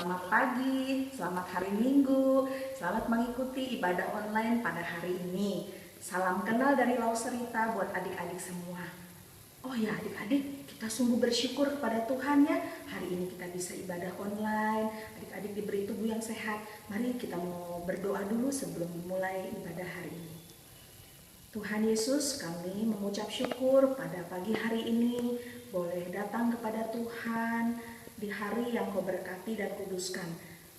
Selamat pagi, selamat hari Minggu, selamat mengikuti ibadah online pada hari ini. Salam kenal dari Lau Serita buat adik-adik semua. Oh ya adik-adik, kita sungguh bersyukur kepada Tuhan ya. Hari ini kita bisa ibadah online, adik-adik diberi tubuh yang sehat. Mari kita mau berdoa dulu sebelum memulai ibadah hari ini. Tuhan Yesus, kami mengucap syukur pada pagi hari ini boleh datang kepada Tuhan di hari yang Kau berkati dan kuduskan.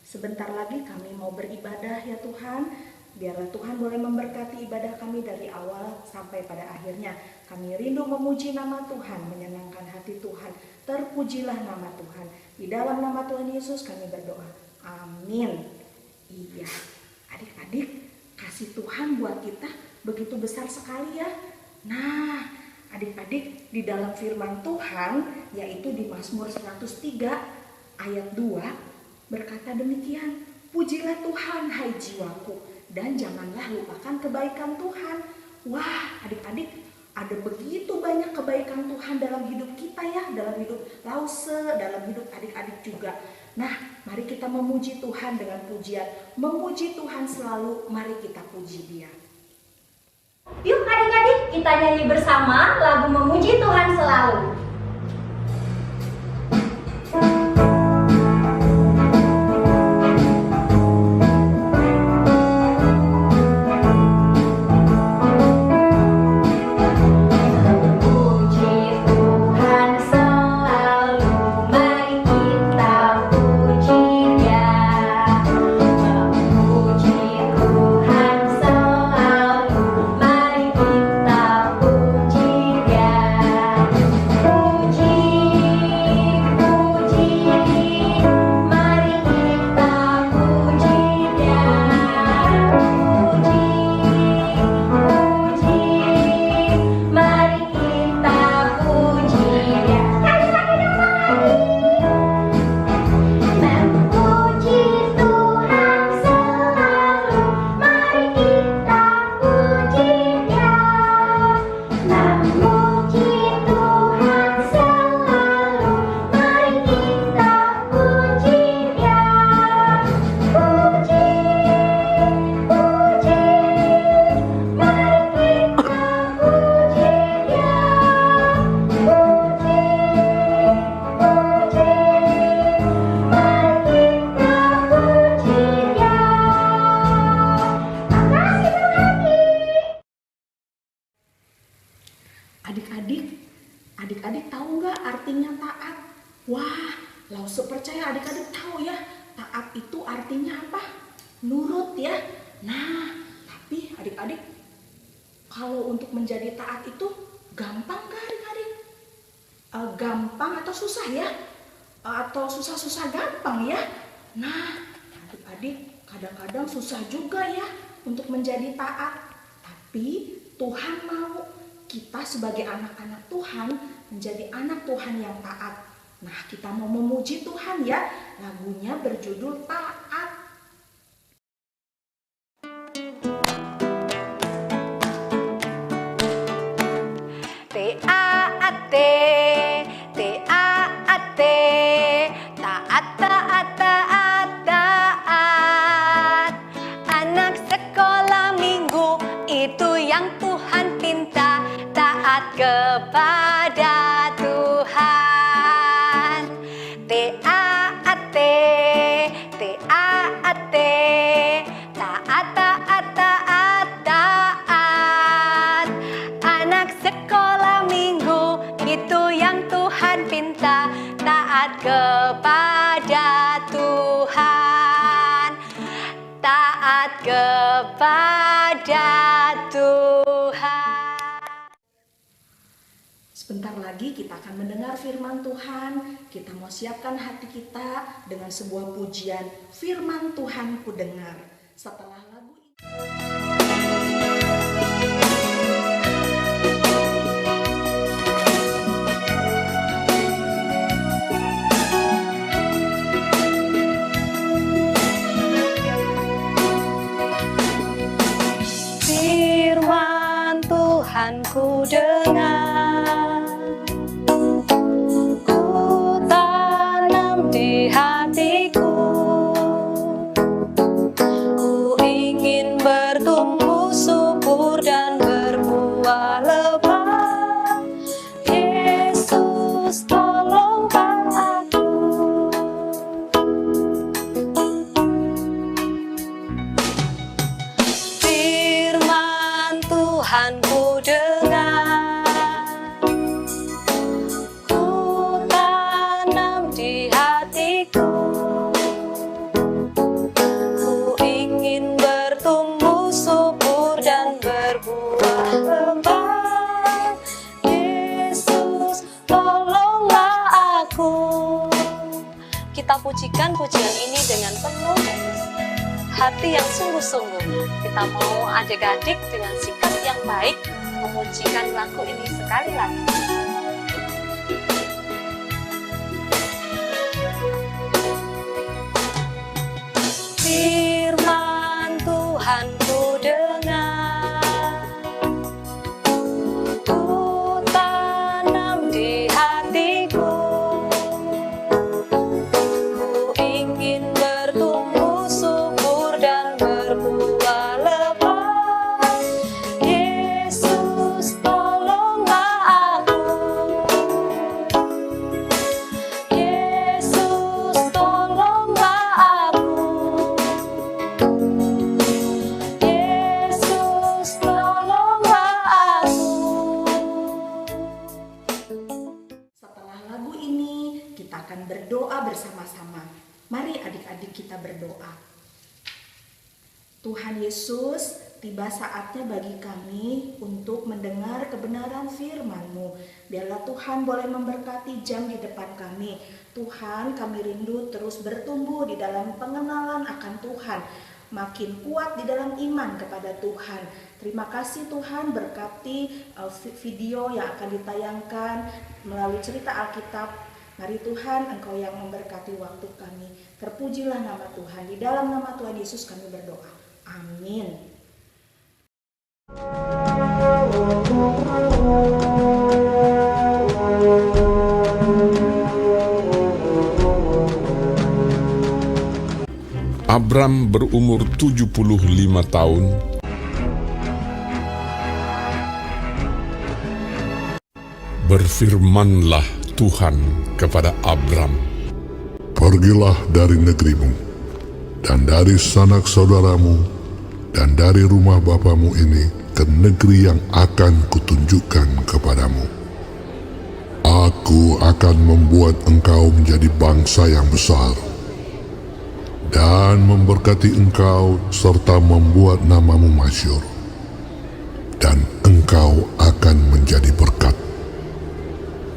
Sebentar lagi kami mau beribadah ya Tuhan. Biarlah Tuhan boleh memberkati ibadah kami dari awal sampai pada akhirnya. Kami rindu memuji nama Tuhan, menyenangkan hati Tuhan. Terpujilah nama Tuhan. Di dalam nama Tuhan Yesus kami berdoa. Amin. Iya, adik-adik, kasih Tuhan buat kita begitu besar sekali ya. Nah, adik-adik, di dalam firman Tuhan, yaitu di Mazmur 103 ayat 2 berkata demikian, pujilah Tuhan hai jiwaku, dan janganlah lupakan kebaikan Tuhan. Wah adik-adik, ada begitu banyak kebaikan Tuhan dalam hidup kita ya, dalam hidup Lause, dalam hidup adik-adik juga. Nah, mari kita memuji Tuhan dengan pujian. Memuji Tuhan selalu, mari kita puji Dia. Yuk adik-adik, kita nyanyi bersama lagu Memuji Tuhan Selalu. Adik-adik tahu nggak artinya taat? Wah, Lause percaya adik-adik tahu ya, taat itu artinya apa? Nurut ya. Nah, tapi adik-adik, kalau untuk menjadi taat itu gampang nggak adik-adik? Gampang atau susah ya? Atau susah-susah gampang ya? Nah, adik-adik kadang-kadang susah juga ya untuk menjadi taat. Tapi Tuhan mau kita sebagai anak-anak Tuhan menjadi anak Tuhan yang taat. Nah, kita mau memuji Tuhan ya. Lagunya berjudul Taat. T-A-A-T, T-A-A-T, taat, taat, taat, taat. Anak sekolah minggu itu yang Tuhan pinta, taat kepada Tuhan. T-A-A-T, T-A-A-T, taat, taat, taat, taat. Anak sekolah minggu itu yang Tuhan pinta, taat kepada Tuhan, taat kepada Tuhan. Sebentar lagi kita akan mendengar firman Tuhan. Kita mau siapkan hati kita dengan sebuah pujian, firman Tuhan ku dengar. Setelah lagu ini, firman Tuhan ku dengar, ku tanam di hatiku. bertumbuh subur dan berbuah lebat. Yesus, tolonglah aku. Firman Tuhan ku dengar, ku tanam di hatiku. Ku ingin bertumbuh subur dan berbuah lebat. Yesus, tolonglah aku. Kita pujikan pujian ini dengan penuh hati yang sungguh-sungguh. Kita mau adik-adik dengan sikap yang baik memujikan lagu ini sekali lagi. Firman Tuhan ku dengar, ku tanam di hatiku. Ku ingin bertumbuh subur dan berbuah lebat. Yesus, tolonglah aku. Yesus, tolonglah aku. Yesus, tolonglah aku. Setelah lagu ini, kita akan berdoa bersama-sama. Mari adik-adik kita berdoa. Tuhan Yesus, tiba saatnya bagi kami untuk mendengar kebenaran firman-Mu. Biarlah Tuhan boleh memberkati jam di depan kami. Tuhan, kami rindu terus bertumbuh di dalam pengenalan akan Tuhan. Makin kuat di dalam iman kepada Tuhan. Terima kasih Tuhan, berkati video yang akan ditayangkan melalui cerita Alkitab. Mari Tuhan, Engkau yang memberkati waktu kami. Terpujilah nama Tuhan. Di dalam nama Tuhan Yesus kami berdoa. Amin. Abram berumur 75 tahun. Berfirmanlah Tuhan kepada Abram, "Pergilah dari negerimu, dan dari sanak saudaramu, dan dari rumah bapamu ini ke negeri yang akan kutunjukkan kepadamu. Aku akan membuat engkau menjadi bangsa yang besar, dan memberkati engkau serta membuat namamu masyhur, dan engkau akan menjadi berkat.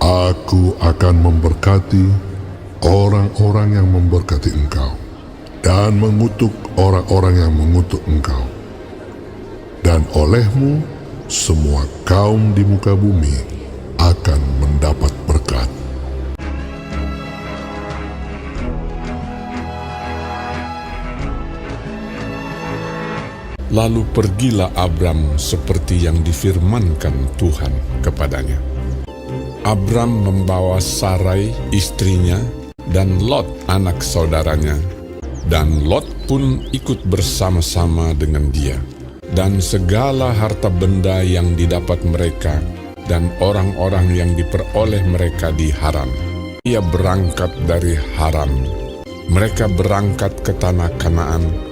Aku akan memberkati orang-orang yang memberkati engkau, dan mengutuk orang-orang yang mengutuk engkau. Dan olehmu, semua kaum di muka bumi akan mendapat berkat." Lalu pergilah Abram seperti yang difirmankan Tuhan kepadanya. Abram membawa Sarai istrinya dan Lot anak saudaranya, dan Lot pun ikut bersama-sama dengan dia, dan segala harta benda yang didapat mereka dan orang-orang yang diperoleh mereka di Haran. Ia berangkat dari Haran. Mereka berangkat ke tanah Kanaan.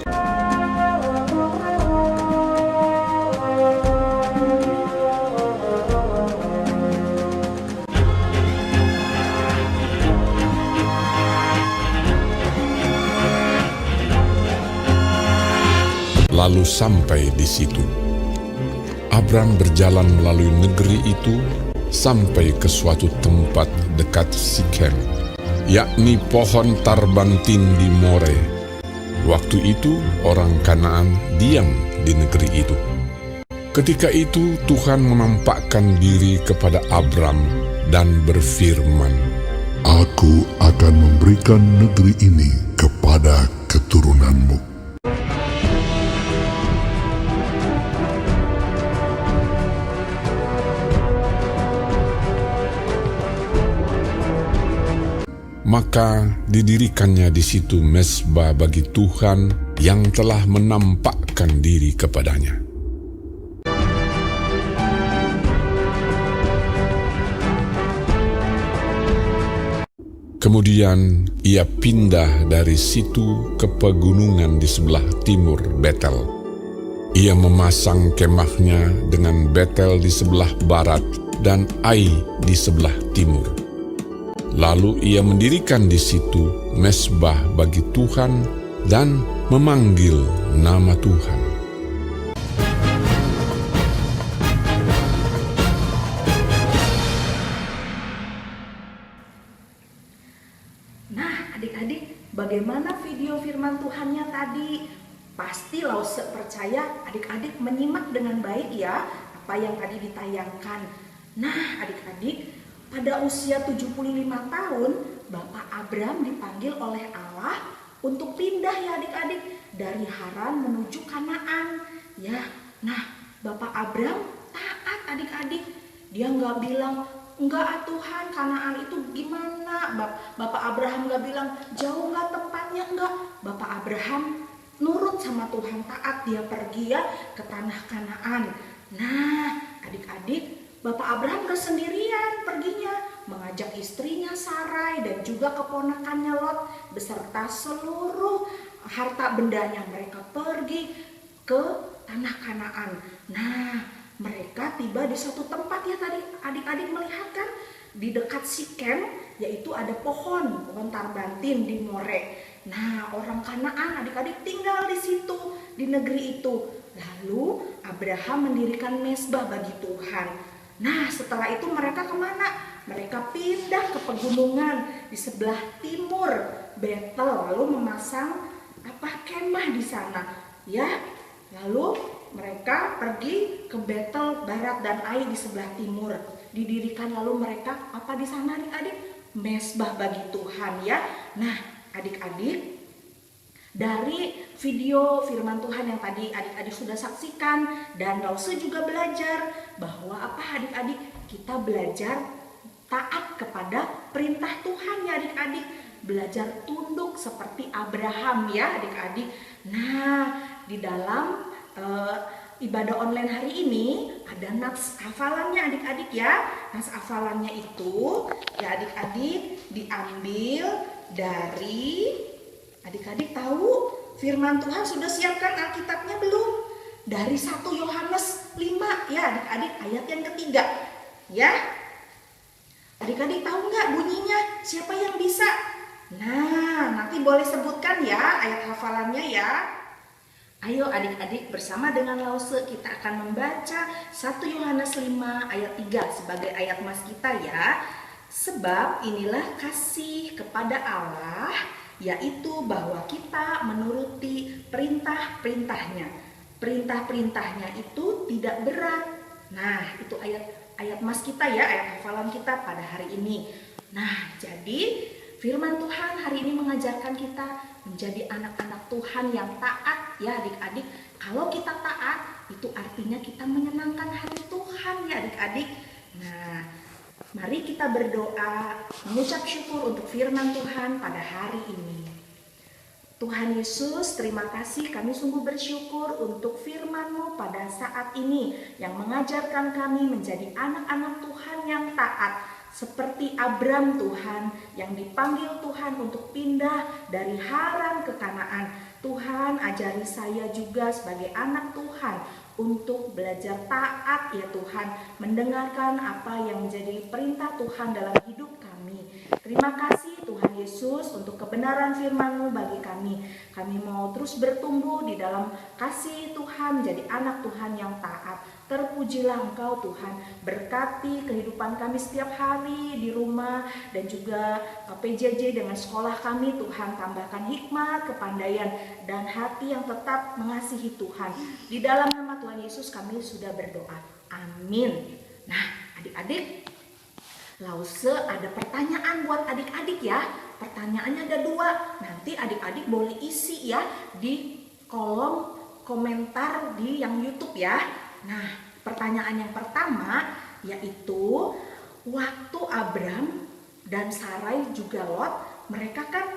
Lalu sampai di situ, Abram berjalan melalui negeri itu sampai ke suatu tempat dekat Sikhem, yakni pohon tarbantin di More. Waktu itu orang Kanaan diam di negeri itu. Ketika itu Tuhan menampakkan diri kepada Abram dan berfirman, "Aku akan memberikan negeri ini kepada keturunanmu." Maka didirikannya di situ mezbah bagi Tuhan yang telah menampakkan diri kepadanya. Kemudian ia pindah dari situ ke pegunungan di sebelah timur Betel. Ia memasang kemahnya dengan Betel di sebelah barat dan Ai di sebelah timur. Lalu ia mendirikan di situ mezbah bagi Tuhan dan memanggil nama Tuhan. Nah, adik-adik, bagaimana video firman Tuhannya tadi? Pasti Lause percaya adik-adik menyimak dengan baik ya apa yang tadi ditayangkan. Nah, adik-adik, pada usia 75 tahun, Bapak Abram dipanggil oleh Allah untuk pindah ya adik-adik dari Haran menuju Kanaan. Ya, nah Bapak Abram taat adik-adik. Dia nggak bilang, enggak Tuhan, Kanaan itu gimana? Bapak Abraham nggak bilang, jauh nggak tempatnya, enggak. Bapak Abraham nurut sama Tuhan, taat, dia pergi ya ke tanah Kanaan. Nah, adik-adik, Bapak Abraham gak sendirian perginya, mengajak istrinya Sarai dan juga keponakannya Lot beserta seluruh harta bendanya. Mereka pergi ke tanah Kanaan. Nah, mereka tiba di suatu tempat ya tadi adik-adik melihat kan, di dekat Sikem, yaitu ada pohon tarbantin di More. Nah, orang Kanaan adik-adik tinggal di situ, di negeri itu. Lalu Abraham mendirikan mezbah bagi Tuhan. Nah, setelah itu mereka kemana? Mereka pindah ke pegunungan di sebelah timur Betel, lalu memasang kemah di sana. Ya, lalu mereka pergi ke Betel barat dan Ai di sebelah timur. Didirikan lalu mereka apa di sana adik-adik? Mezbah bagi Tuhan ya. Nah, adik-adik, dari video firman Tuhan yang tadi adik-adik sudah saksikan dan Lause juga belajar bahwa adik-adik, kita belajar taat kepada perintah Tuhan ya adik-adik, belajar tunduk seperti Abraham ya adik-adik. Nah, di dalam ibadah online hari ini ada nats hafalannya adik-adik ya. Nats hafalannya itu ya adik-adik diambil dari, adik-adik tahu firman Tuhan sudah siapkan Alkitabnya belum? Dari 1 Yohanes 5 ya adik-adik, ayat yang ketiga ya. Adik-adik tahu nggak bunyinya? Siapa yang bisa? Nah, nanti boleh sebutkan ya ayat hafalannya ya. Ayo adik-adik, bersama dengan Lause kita akan membaca 1 Yohanes 5 ayat 3 sebagai ayat mas kita ya. Sebab inilah kasih kepada Allah, yaitu bahwa kita menuruti perintah-perintahnya. Perintah-perintahnya itu tidak berat. Nah, itu ayat mas kita ya, ayat hafalan kita pada hari ini. Nah, jadi firman Tuhan hari ini mengajarkan kita menjadi anak-anak Tuhan yang taat ya adik-adik. Kalau kita taat, itu artinya kita menyenangkan hati Tuhan ya adik-adik. Nah, mari kita berdoa, mengucap syukur untuk firman Tuhan pada hari ini. Tuhan Yesus, terima kasih, kami sungguh bersyukur untuk firman-Mu pada saat ini yang mengajarkan kami menjadi anak-anak Tuhan yang taat. Seperti Abram Tuhan yang dipanggil Tuhan untuk pindah dari Haran ke Kanaan. Tuhan, ajari saya juga sebagai anak Tuhan untuk belajar taat ya Tuhan, mendengarkan apa yang menjadi perintah Tuhan dalam hidup kami. Terima kasih Tuhan Yesus untuk kebenaran firman-Mu bagi kami. Kami mau terus bertumbuh di dalam kasih Tuhan, menjadi anak Tuhan yang taat. Terpujilah Engkau Tuhan, berkati kehidupan kami setiap hari di rumah dan juga PJJ dengan sekolah kami Tuhan. Tambahkan hikmat, kepandaian dan hati yang tetap mengasihi Tuhan. Di dalam nama Tuhan Yesus kami sudah berdoa. Amin. Nah adik-adik, Lause ada pertanyaan buat adik-adik ya. Pertanyaannya ada 2. Nanti adik-adik boleh isi ya di kolom komentar di yang YouTube ya. Nah, pertanyaan yang pertama yaitu waktu Abram dan Sarai juga Lot, mereka kan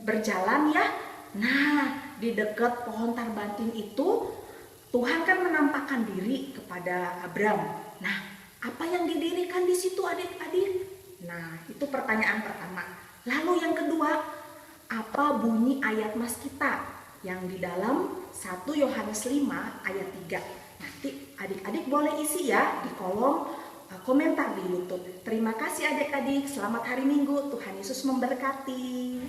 berjalan ya. Nah, di dekat pohon tarbantin itu Tuhan kan menampakkan diri kepada Abram. Nah, apa yang didirikan di situ adik-adik? Nah, itu pertanyaan pertama. Lalu yang kedua, apa bunyi ayat mas kita yang di dalam 1 Yohanes 5 ayat 3. Nanti adik-adik boleh isi ya di kolom komentar di YouTube. Terima kasih adik-adik, selamat hari Minggu, Tuhan Yesus memberkati.